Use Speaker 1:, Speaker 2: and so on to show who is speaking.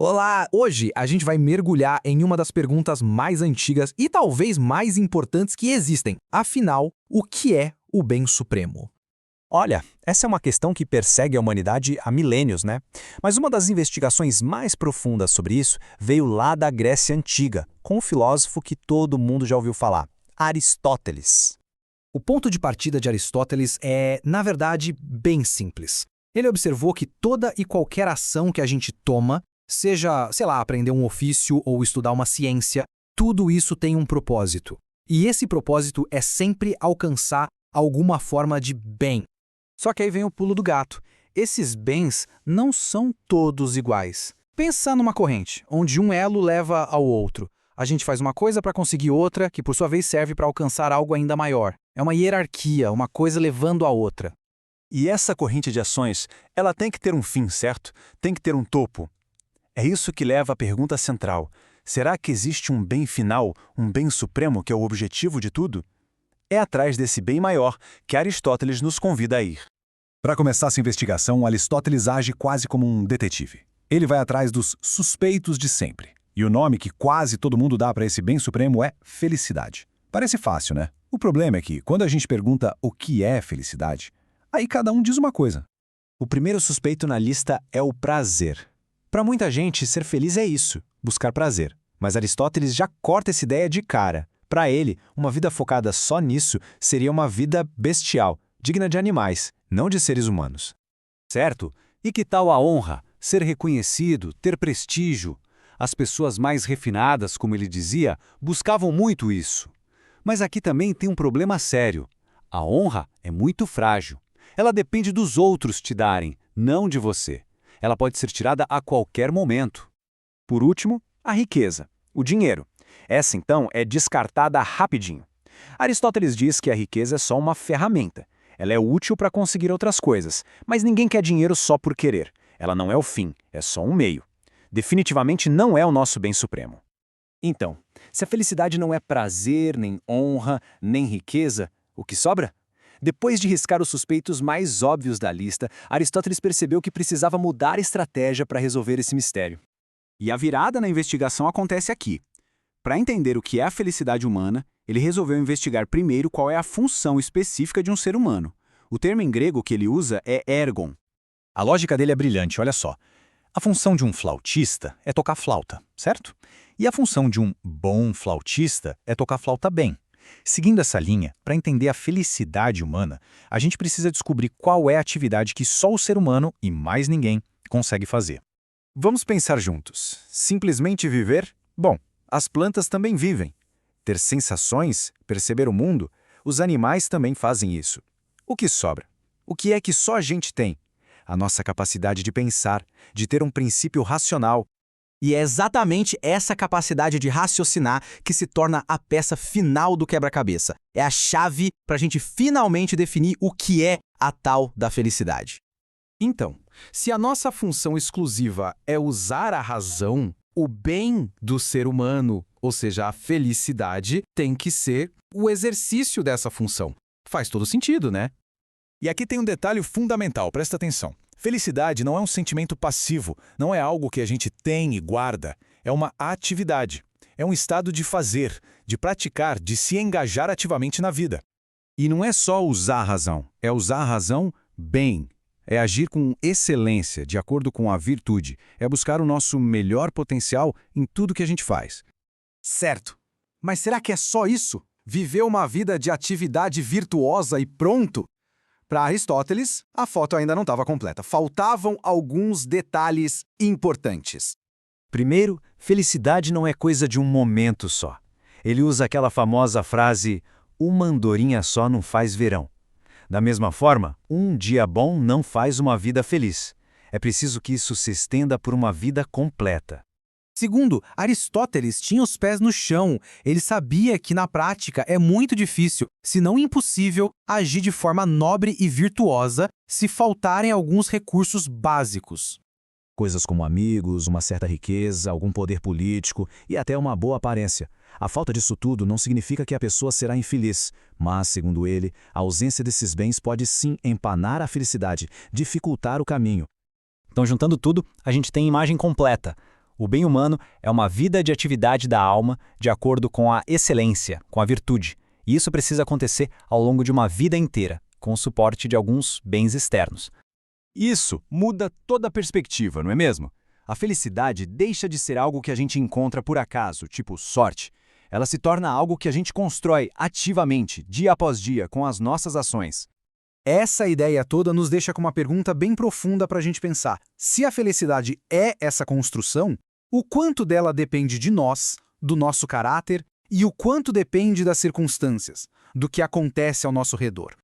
Speaker 1: Olá! Hoje a gente vai mergulhar em uma das perguntas mais antigas e talvez mais importantes que existem. Afinal, o que é o bem supremo?
Speaker 2: Olha, essa é uma questão que persegue a humanidade há milênios, né? Mas uma das investigações mais profundas sobre isso veio lá da Grécia Antiga, com um filósofo que todo mundo já ouviu falar, Aristóteles.
Speaker 1: O ponto de partida de Aristóteles é, na verdade, bem simples. Ele observou que toda e qualquer ação que a gente toma, seja, sei lá, aprender um ofício ou estudar uma ciência, tudo isso tem um propósito. E esse propósito é sempre alcançar alguma forma de bem. Só que aí vem o pulo do gato. Esses bens não são todos iguais. Pensa numa corrente, onde um elo leva ao outro. A gente faz uma coisa para conseguir outra, que por sua vez serve para alcançar algo ainda maior. É uma hierarquia, uma coisa levando a outra.
Speaker 2: E essa corrente de ações, ela tem que ter um fim, certo? Tem que ter um topo. É isso que leva à pergunta central. Será que existe um bem final, um bem supremo que é o objetivo de tudo? É atrás desse bem maior que Aristóteles nos convida a ir.
Speaker 3: Para começar essa investigação, Aristóteles age quase como um detetive. Ele vai atrás dos suspeitos de sempre. E o nome que quase todo mundo dá para esse bem supremo é felicidade. Parece fácil, né? O problema é que, quando a gente pergunta o que é felicidade, aí cada um diz uma coisa.
Speaker 2: O primeiro suspeito na lista é o prazer. Para muita gente, ser feliz é isso, buscar prazer. Mas Aristóteles já corta essa ideia de cara. Para ele, uma vida focada só nisso seria uma vida bestial, digna de animais, não de seres humanos. Certo? E que tal a honra? Ser reconhecido, ter prestígio? As pessoas mais refinadas, como ele dizia, buscavam muito isso. Mas aqui também tem um problema sério. A honra é muito frágil. Ela depende dos outros te darem, não de você. Ela pode ser tirada a qualquer momento. Por último, a riqueza, o dinheiro. Essa, então, é descartada rapidinho. Aristóteles diz que a riqueza é só uma ferramenta. Ela é útil para conseguir outras coisas, mas ninguém quer dinheiro só por querer. Ela não é o fim, é só um meio. Definitivamente não é o nosso bem supremo. Então, se a felicidade não é prazer, nem honra, nem riqueza, o que sobra? Depois de riscar os suspeitos mais óbvios da lista, Aristóteles percebeu que precisava mudar a estratégia para resolver esse mistério. E a virada na investigação acontece aqui. Para entender o que é a felicidade humana, ele resolveu investigar primeiro qual é a função específica de um ser humano. O termo em grego que ele usa é ergon.
Speaker 3: A lógica dele é brilhante, olha só. A função de um flautista é tocar flauta, certo? E a função de um bom flautista é tocar flauta bem. Seguindo essa linha, para entender a felicidade humana, a gente precisa descobrir qual é a atividade que só o ser humano, e mais ninguém, consegue fazer. Vamos pensar juntos. Simplesmente viver? Bom, as plantas também vivem. Ter sensações, perceber o mundo, os animais também fazem isso. O que sobra? O que é que só a gente tem? A nossa capacidade de pensar, de ter um princípio racional.
Speaker 1: E é exatamente essa capacidade de raciocinar que se torna a peça final do quebra-cabeça. É a chave para a gente finalmente definir o que é a tal da felicidade. Então, se a nossa função exclusiva é usar a razão, o bem do ser humano, ou seja, a felicidade, tem que ser o exercício dessa função. Faz todo sentido, né?
Speaker 3: E aqui tem um detalhe fundamental, presta atenção. Felicidade não é um sentimento passivo, não é algo que a gente tem e guarda. É uma atividade. É um estado de fazer, de praticar, de se engajar ativamente na vida. E não é só usar a razão, é usar a razão bem. É agir com excelência, de acordo com a virtude. É buscar o nosso melhor potencial em tudo que a gente faz.
Speaker 1: Certo. Mas será que é só isso? Viver uma vida de atividade virtuosa e pronto? Para Aristóteles, a foto ainda não estava completa. Faltavam alguns detalhes importantes.
Speaker 2: Primeiro, felicidade não é coisa de um momento só. Ele usa aquela famosa frase, uma andorinha só não faz verão. Da mesma forma, um dia bom não faz uma vida feliz. É preciso que isso se estenda por uma vida completa.
Speaker 1: Segundo, Aristóteles tinha os pés no chão. Ele sabia que, na prática, é muito difícil, se não impossível, agir de forma nobre e virtuosa se faltarem alguns recursos básicos.
Speaker 3: Coisas como amigos, uma certa riqueza, algum poder político e até uma boa aparência. A falta disso tudo não significa que a pessoa será infeliz, mas, segundo ele, a ausência desses bens pode sim empanar a felicidade, dificultar o caminho.
Speaker 2: Então, juntando tudo, a gente tem a imagem completa. O bem humano é uma vida de atividade da alma de acordo com a excelência, com a virtude. E isso precisa acontecer ao longo de uma vida inteira, com o suporte de alguns bens externos.
Speaker 4: Isso muda toda a perspectiva, não é mesmo? A felicidade deixa de ser algo que a gente encontra por acaso, tipo sorte. Ela se torna algo que a gente constrói ativamente, dia após dia, com as nossas ações.
Speaker 1: Essa ideia toda nos deixa com uma pergunta bem profunda para a gente pensar. Se a felicidade é essa construção, o quanto dela depende de nós, do nosso caráter, e o quanto depende das circunstâncias, do que acontece ao nosso redor?